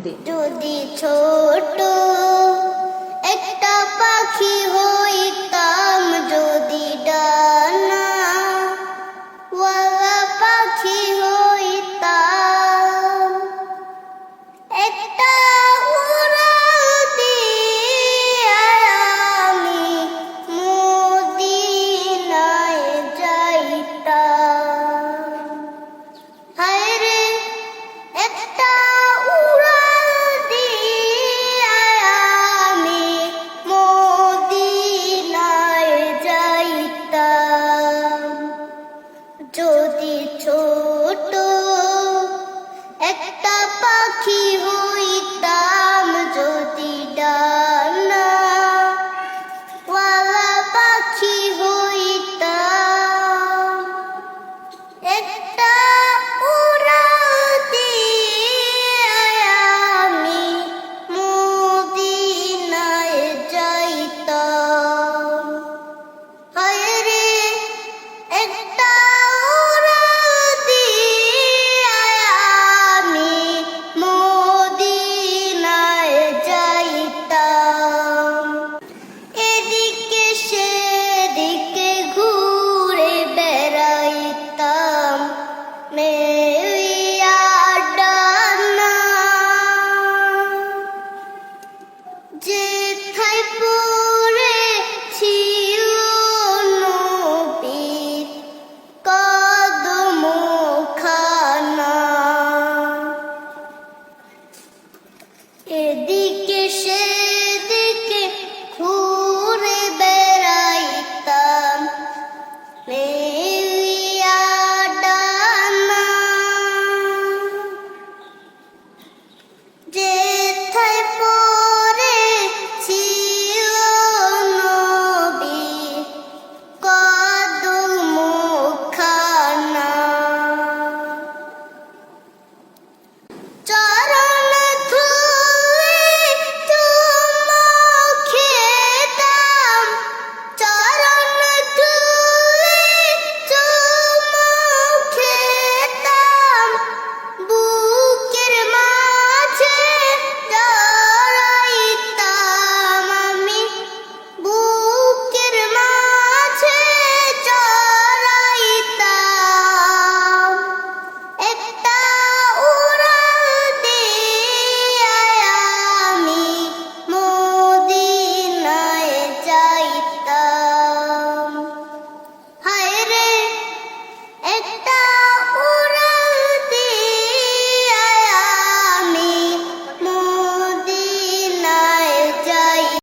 যদি ছোট একটা পাখি হইতাম, যদি ডানা ওয়ালা পাখি হইতাম, একটা উড়াল দিয়া আমি মদিনায় যাইতাম। হায়রে একটা উড়াল দিয়া আমি মদিনায় যাইতাম। যদি ছোট একটা পাখি হইতাম, যদি ডানা ওয়ালা পাখি হইতাম, একটা উড়াল দিয়া আমি মদিনায় যাইতাম। হায়রে একটা উড়াল দিয়া আমি মদিনায় যাইতাম। এদিকে সেদিকে ঘুরে বেড়াইতাম, মেলিয়া ডানা। যেথায় পড়েছিল নবীর কদমখানা, এদিকে সে